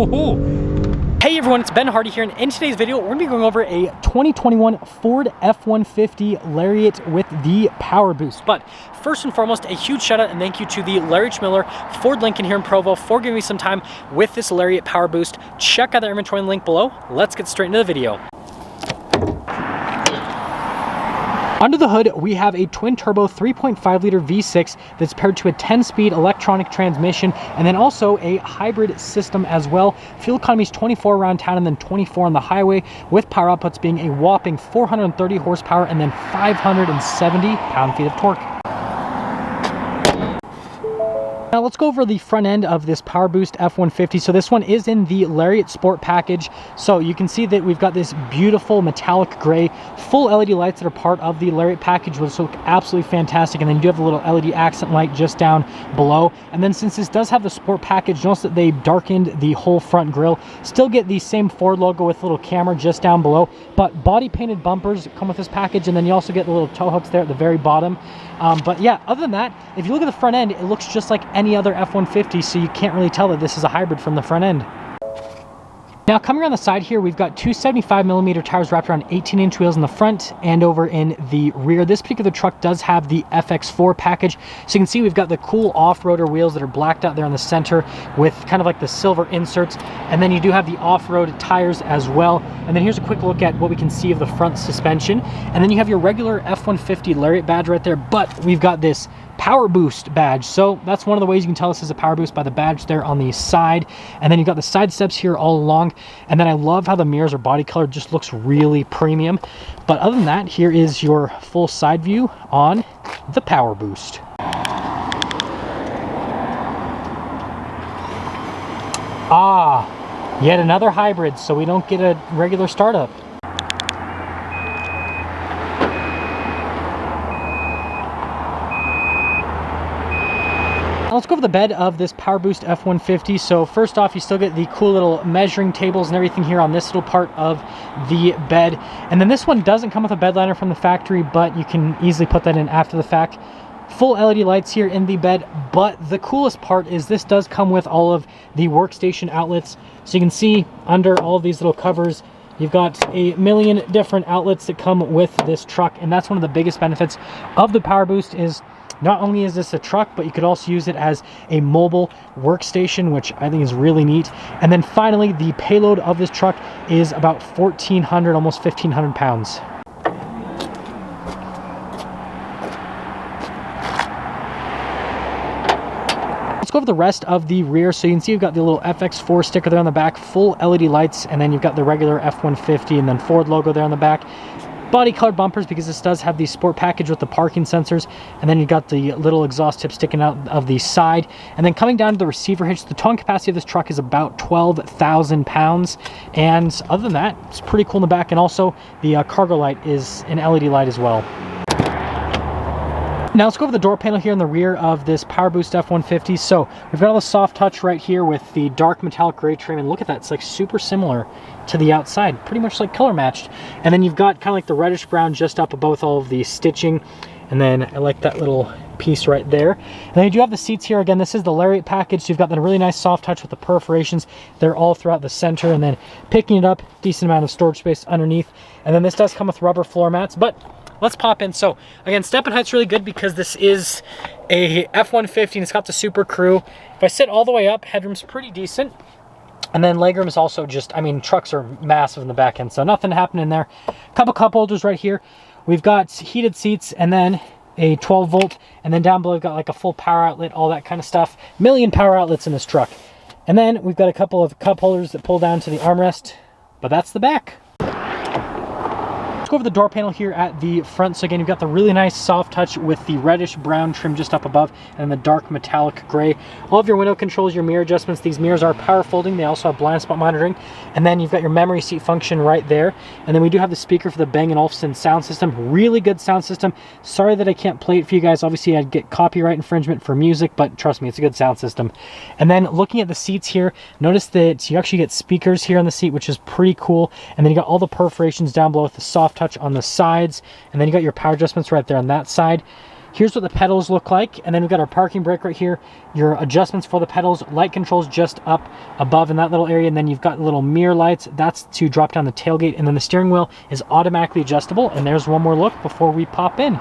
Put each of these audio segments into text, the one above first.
Hey everyone, it's Ben Hardy here, and in today's video, we're going to be going over a 2021 Ford F-150 Lariat with the PowerBoost. But first and foremost, a huge shout out and thank you to the Larry Schmiller Ford Lincoln here in Provo for giving me some time with this Lariat PowerBoost. Check out the inventory link below. Let's get straight into the video. Under the hood, we have a twin-turbo 3.5-liter V6 that's paired to a 10-speed electronic transmission, and then also a hybrid system as well. Fuel economy is 24 around town and then 24 on the highway, with power outputs being a whopping 430 horsepower and then 570 pound-feet of torque. Now let's go over the front end of this PowerBoost F-150. So this one is in the Lariat Sport package. So you can see that we've got this beautiful metallic gray, full LED lights that are part of the Lariat package, which look absolutely fantastic. And then you do have a little LED accent light just down below. And then since this does have the Sport package, notice that they darkened the whole front grille. Still get the same Ford logo with a little camera just down below, but body painted bumpers come with this package. And then you also get the little tow hooks there at the very bottom. But yeah, other than that, if you look at the front end, it looks just like any other F-150, so you can't really tell that this is a hybrid from the front end. Now coming around the side here, we've got two 75mm tires wrapped around 18-inch wheels in the front and over in the rear. This particular truck does have the FX4 package. So you can see we've got the cool off-roader wheels that are blacked out there in the center with kind of like the silver inserts. And then you do have the off-road tires as well. And then here's a quick look at what we can see of the front suspension. And then you have your regular F-150 Lariat badge right there, but we've got this PowerBoost badge. So that's one of the ways you can tell this is a PowerBoost by the badge there on the side. And then you've got the side steps here all along. And then I love how the mirrors are body colored, just looks really premium. But other than that, here is your full side view on the PowerBoost. Ah, yet another hybrid, so we don't get a regular startup. Let's go over the bed of this PowerBoost F-150. So first off, you still get the cool little measuring tables and everything here on this little part of the bed. And then this one doesn't come with a bed liner from the factory, but you can easily put that in after the fact. Full LED lights here in the bed, but the coolest part is this does come with all of the workstation outlets. So you can see under all of these little covers, you've got a million different outlets that come with this truck. And that's one of the biggest benefits of the PowerBoost is not only is this a truck, but you could also use it as a mobile workstation, which I think is really neat. And then finally, the payload of this truck is about 1,400, almost 1,500 pounds. Let's go over the rest of the rear. So you can see you've got the little FX4 sticker there on the back, full LED lights, and then you've got the regular F-150 and then Ford logo there on the back. Body colored bumpers because this does have the Sport package with the parking sensors, and then you got the little exhaust tip sticking out of the side. And then coming down to the receiver hitch, the towing capacity of this truck is about 12,000 pounds. And other than that, it's pretty cool in the back. And also the cargo light is an LED light as well. Now let's go over the door panel here in the rear of this PowerBoost F-150. So we've got all the soft touch right here with the dark metallic gray trim, and look at that, it's like super similar to the outside, pretty much like color matched. And then you've got kind of like the reddish brown just up above all of the stitching, and then I like that little piece right there. And then you do have the seats here. Again, this is the Lariat package, so you've got the really nice soft touch with the perforations. They're all throughout the center, and then picking it up, decent amount of storage space underneath. And then this does come with rubber floor mats, but let's pop in. So again, step and height's really good because this is a F-150 and it's got the Super Crew. If I sit all the way up, headroom's pretty decent. And then legroom is also just, I mean, trucks are massive in the back end, so nothing happening there. Couple cup holders right here. We've got heated seats and then a 12 volt. And then down below, we've got like a full power outlet, all that kind of stuff. Million power outlets in this truck. And then we've got a couple of cup holders that pull down to the armrest, but that's the back. Go over the door panel here at the front. So again, you've got the really nice soft touch with the reddish brown trim just up above and the dark metallic gray. All of your window controls, your mirror adjustments, these mirrors are power folding. They also have blind spot monitoring. And then you've got your memory seat function right there. And then we do have the speaker for the Bang & Olufsen sound system. Really good sound system. Sorry that I can't play it for you guys. Obviously, I'd get copyright infringement for music, but trust me, it's a good sound system. And then looking at the seats here, notice that you actually get speakers here on the seat, which is pretty cool. And then you got all the perforations down below with the soft touch on the sides, and then you got your power adjustments right there on that side. Here's what the pedals look like, and then we've got our parking brake right here, your adjustments for the pedals, light controls just up above in that little area, and then you've got little mirror lights. That's to drop down the tailgate, and then the steering wheel is automatically adjustable. And there's one more look before we pop in.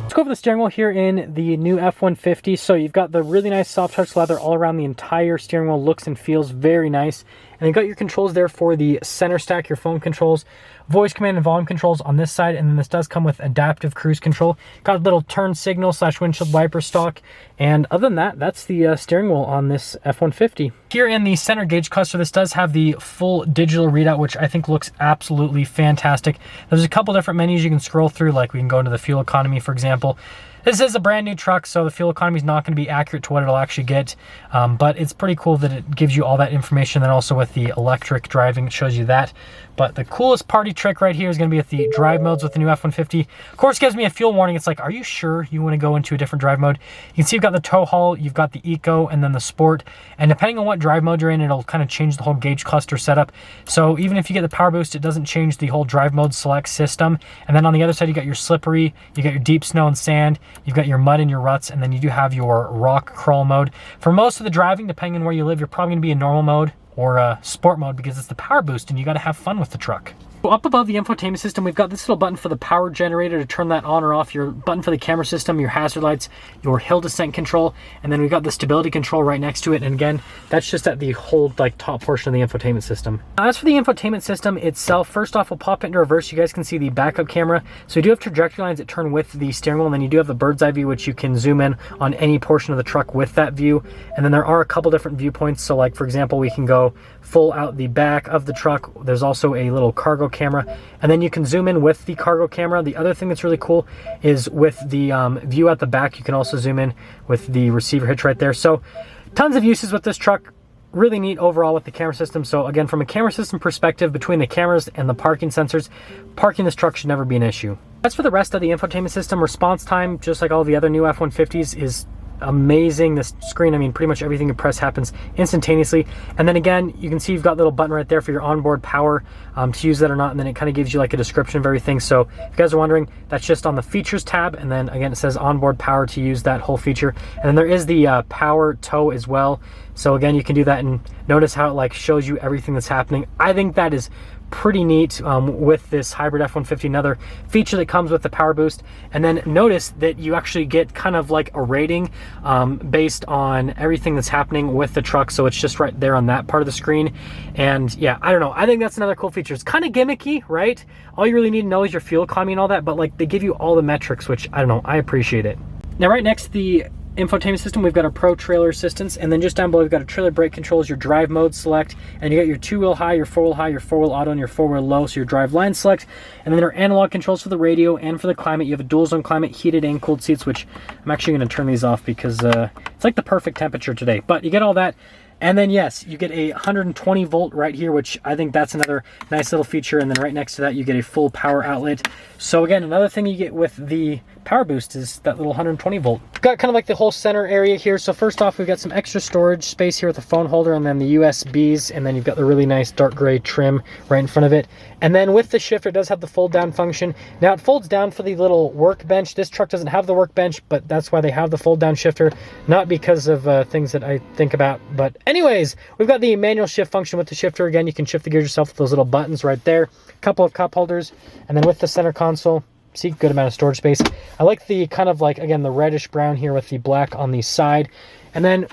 Let's go over the steering wheel here in the new F-150. So you've got the really nice soft touch leather all around the entire steering wheel. Looks and feels very nice. And you've got your controls there for the center stack, your phone controls, voice command and volume controls on this side. And then this does come with adaptive cruise control. Got a little turn signal / windshield wiper stalk. And other than that, that's the steering wheel on this F-150. Here in the center gauge cluster, this does have the full digital readout, which I think looks absolutely fantastic. There's a couple different menus you can scroll through, like we can go into the fuel economy, for example. This is a brand new truck, so the fuel economy is not going to be accurate to what it'll actually get, but it's pretty cool that it gives you all that information. Then also with the electric driving, it shows you that. But the coolest party trick right here is going to be with the drive modes with the new F-150. Of course, it gives me a fuel warning. It's like, are you sure you want to go into a different drive mode? You can see you've got the tow haul, you've got the eco, and then the sport. And depending on what drive mode you're in, it'll kind of change the whole gauge cluster setup. So even if you get the PowerBoost, it doesn't change the whole drive mode select system. And then on the other side, you got your slippery, you got your deep snow and sand, you've got your mud and your ruts, and then you do have your rock crawl mode. For most of the driving, depending on where you live, you're probably going to be in normal mode or sport mode because it's the PowerBoost and you got to have fun with the truck. So up above the infotainment system, we've got this little button for the power generator to turn that on or off, your button for the camera system, your hazard lights, your hill descent control, and then we've got the stability control right next to it. And again, that's just at the whole top portion of the infotainment system. As for the infotainment system itself, first off, we'll pop it into reverse. You guys can see the backup camera. So you do have trajectory lines that turn with the steering wheel, and then you do have the bird's eye view, which you can zoom in on any portion of the truck with that view. And then there are a couple different viewpoints. So like, for example, we can go full out the back of the truck. There's also a little cargo camera, and then you can zoom in with the cargo camera. The other thing that's really cool is with the view at the back, you can also zoom in with the receiver hitch right there. So tons of uses with this truck. Really neat overall with the camera system. So again, from a camera system perspective, between the cameras and the parking sensors, parking this truck should never be an issue. As for the rest of the infotainment system, response time, just like all the other new F-150s, is amazing. This screen, I mean, pretty much everything you press happens instantaneously. And then again, you can see you've got a little button right there for your onboard power to use that or not, and then it kind of gives you like a description of everything. So if you guys are wondering, that's just on the features tab, and then again it says onboard power to use that whole feature. And then there is the power tow as well. So again, you can do that, and notice how it like shows you everything that's happening. I think that is pretty neat with this hybrid F-150, another feature that comes with the PowerBoost. And then notice that you actually get kind of like a rating based on everything that's happening with the truck. So it's just right there on that part of the screen. And yeah, I don't know, I think that's another cool feature. It's kind of gimmicky, right? All you really need to know is your fuel economy and all that, but like they give you all the metrics, which I don't know, I appreciate it. Now right next to the infotainment system, we've got our Pro Trailer Assistance, and then just down below we've got a trailer brake controls, your drive mode select, and you got your 2-wheel high, your 4-wheel high, your 4-wheel auto, and your 4-wheel low, so your drive line select. And then our analog controls for the radio and for the climate. You have a dual zone climate, heated and cooled seats, which I'm actually going to turn these off because it's like the perfect temperature today. But you get all that. And then yes, you get a 120 volt right here, which I think that's another nice little feature. And then right next to that, you get a full power outlet. So again, another thing you get with the PowerBoost is that little 120 volt. Got kind of like the whole center area here. So first off, we've got some extra storage space here with the phone holder, and then the USBs, and then you've got the really nice dark gray trim right in front of it. And then with the shifter, it does have the fold down function. Now it folds down for the little workbench. This truck doesn't have the workbench, but that's why they have the fold down shifter, not because of things that I think about. But anyways, we've got the manual shift function with the shifter. Again, you can shift the gears yourself with those little buttons right there. A couple of cup holders, and then with the center console, see, good amount of storage space. I like the kind of like, again, the reddish brown here with the black on the side. And then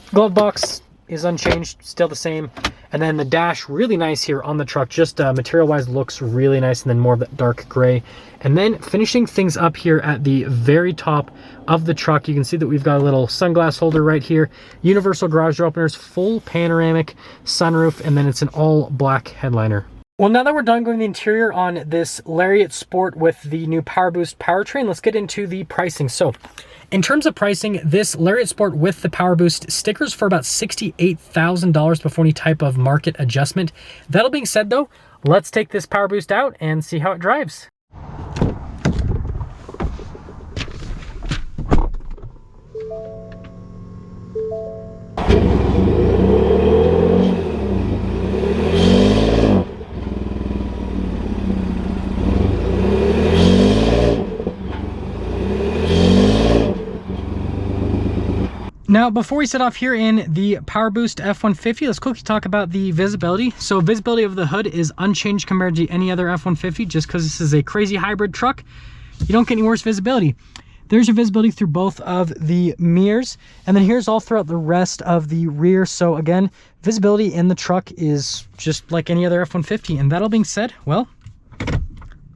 glove box is unchanged, still the same. And then the dash, really nice here on the truck, just material wise looks really nice, and then more of that dark gray. And then finishing things up here at the very top of the truck, you can see that we've got a little sunglass holder right here, universal garage door openers, full panoramic sunroof, and then it's an all black headliner. Well, now that we're done going the interior on this Lariat Sport with the new PowerBoost powertrain, let's get into the pricing. So in terms of pricing, this Lariat Sport with the PowerBoost stickers for about $68,000 before any type of market adjustment. That all being said though, let's take this PowerBoost out and see how it drives. Now, before we set off here in the PowerBoost F-150, let's quickly talk about the visibility. So visibility of the hood is unchanged compared to any other F-150, just because this is a crazy hybrid truck. You don't get any worse visibility. There's your visibility through both of the mirrors, and then here's all throughout the rest of the rear. So again, visibility in the truck is just like any other F-150. And that all being said, well,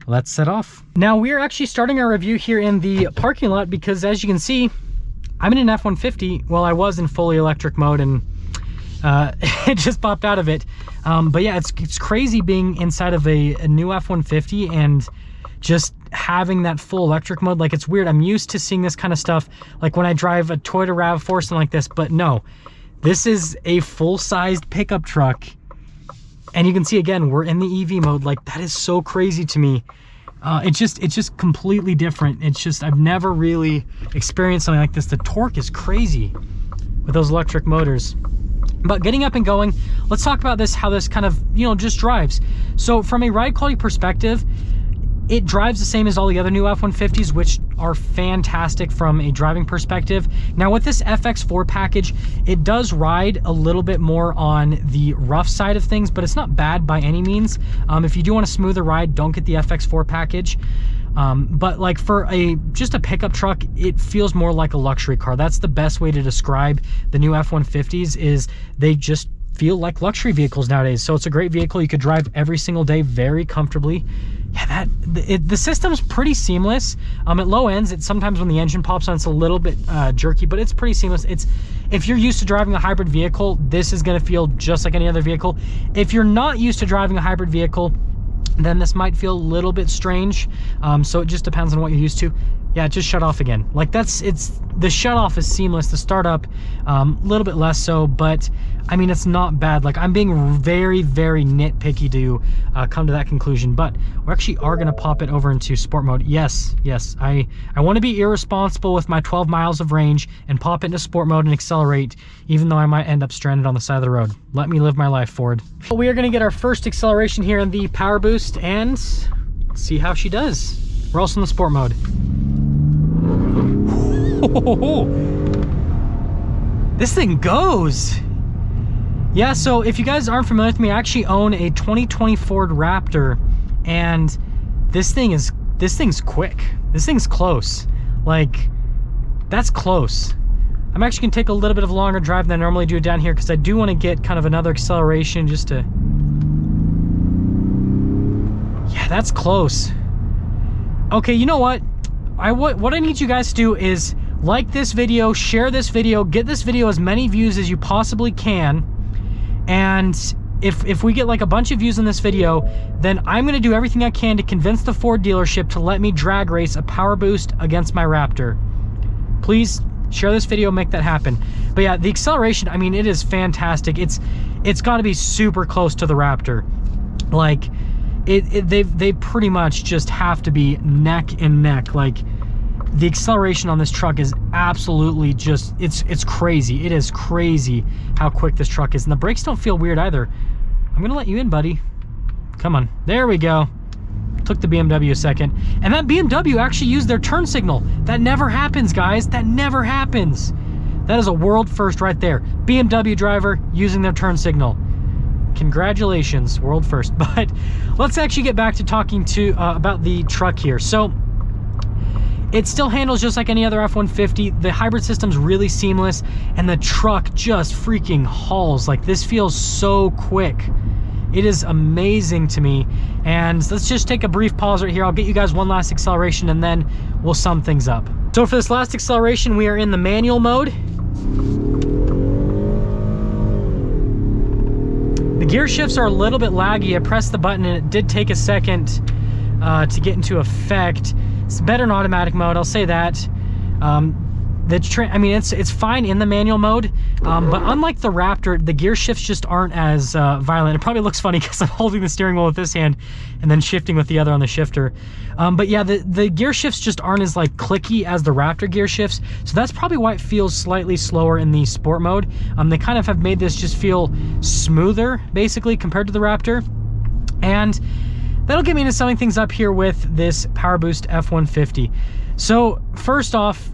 let's set off. Now we are actually starting our review here in the parking lot because, as you can see, I'm in an F-150. Well, I was in fully electric mode and it just popped out of it. But yeah, it's crazy being inside of a new F-150 and just having that full electric mode. Like, it's weird. I'm used to seeing this kind of stuff like when I drive a Toyota RAV4 or something like this, but no, this is a full-sized pickup truck. And you can see, again, we're in the EV mode. Like, that is so crazy to me. It's just completely different. It's just, I've never really experienced something like this. The torque is crazy with those electric motors. But getting up and going, let's talk about this, how this kind of, you know, just drives. So from a ride quality perspective, it drives the same as all the other new F-150s, which are fantastic from a driving perspective. Now with this FX4 package, it does ride a little bit more on the rough side of things, but it's not bad by any means. If you do want a smoother ride, don't get the FX4 package. But like for just a pickup truck, it feels more like a luxury car. That's the best way to describe the new F-150s, is they just feel like luxury vehicles nowadays. So it's a great vehicle you could drive every single day very comfortably. Yeah, the system's pretty seamless. At low ends, it's sometimes when the engine pops on, it's a little bit jerky, but it's pretty seamless. If you're used to driving a hybrid vehicle, this is going to feel just like any other vehicle. If you're not used to driving a hybrid vehicle, then this might feel a little bit strange. So it just depends on what you're used to. Yeah, it just shut off again. Like, the shut off is seamless. The startup, a little bit less so, but I mean, it's not bad. Like, I'm being very, very nitpicky to come to that conclusion, but we actually are gonna pop it over into sport mode. Yes, I want to be irresponsible with my 12 miles of range and pop it into sport mode and accelerate, even though I might end up stranded on the side of the road. Let me live my life, Ford. We are gonna get our first acceleration here in the PowerBoost and see how she does. We're also in the sport mode. This thing goes. Yeah, so if you guys aren't familiar with me, I actually own a 2020 Ford Raptor, and this thing's quick. This thing's close. Like, that's close. I'm actually gonna take a little bit of a longer drive than I normally do down here, because I do want to get kind of another acceleration just to... Yeah, that's close. Okay, you know what? What I need you guys to do is like this video, share this video, get this video as many views as you possibly can. And if we get like a bunch of views on this video, then I'm gonna do everything I can to convince the Ford dealership to let me drag race a PowerBoost against my Raptor. Please share this video, make that happen. But yeah, the acceleration, I mean, it is fantastic. It's gotta be super close to the Raptor. Like, they pretty much just have to be neck and neck. Like, the acceleration on this truck is absolutely just, it's crazy. It is crazy how quick this truck is. And the brakes don't feel weird either. I'm gonna let you in, buddy. Come on, there we go. Took the BMW a second. And that BMW actually used their turn signal. That never happens, guys. That never happens. That is a world first right there. BMW driver using their turn signal. Congratulations, world first. But let's actually get back to talking about the truck here. So it still handles just like any other F-150. The hybrid system's really seamless, and the truck just freaking hauls. Like, this feels so quick. It is amazing to me. And let's just take a brief pause right here. I'll get you guys one last acceleration, and then we'll sum things up. So for this last acceleration, we are in the manual mode. The gear shifts are a little bit laggy. I pressed the button and it did take a second to get into effect. It's better in automatic mode, I'll say that. I mean, it's fine in the manual mode, but unlike the Raptor, the gear shifts just aren't as violent. It probably looks funny because I'm holding the steering wheel with this hand and then shifting with the other on the shifter. But yeah, the gear shifts just aren't as like clicky as the Raptor gear shifts. So that's probably why it feels slightly slower in the sport mode. They kind of have made this just feel smoother, basically, compared to the Raptor. And that'll get me into summing things up here with this PowerBoost F-150. So first off,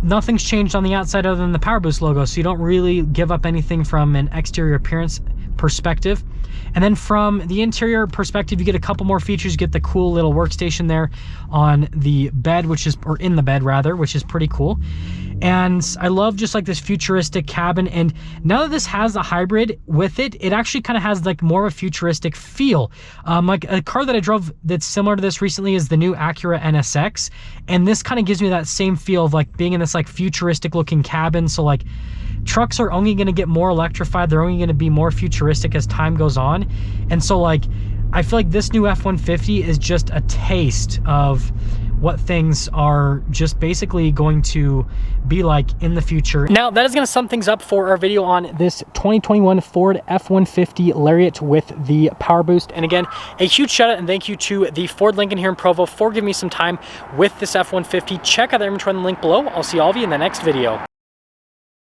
nothing's changed on the outside other than the PowerBoost logo, so you don't really give up anything from an exterior appearance perspective. And then from the interior perspective, you get a couple more features. You get the cool little workstation there on the bed, or in the bed rather, which is pretty cool. And I love just like this futuristic cabin. And now that this has a hybrid with it, it actually kind of has like more of a futuristic feel. Like a car that I drove that's similar to this recently is the new Acura NSX. And this kind of gives me that same feel of like being in this like futuristic looking cabin. So like trucks are only going to get more electrified. They're only going to be more futuristic as time goes on. And so like, I feel like this new F-150 is just a taste of what things are just basically going to be like in the future. Now, that is going to sum things up for our video on this 2021 Ford F-150 Lariat with the PowerBoost. And again, a huge shout out and thank you to the Ford Lincoln here in Provo for giving me some time with this F-150. Check out the inventory in the link below. I'll see all of you in the next video.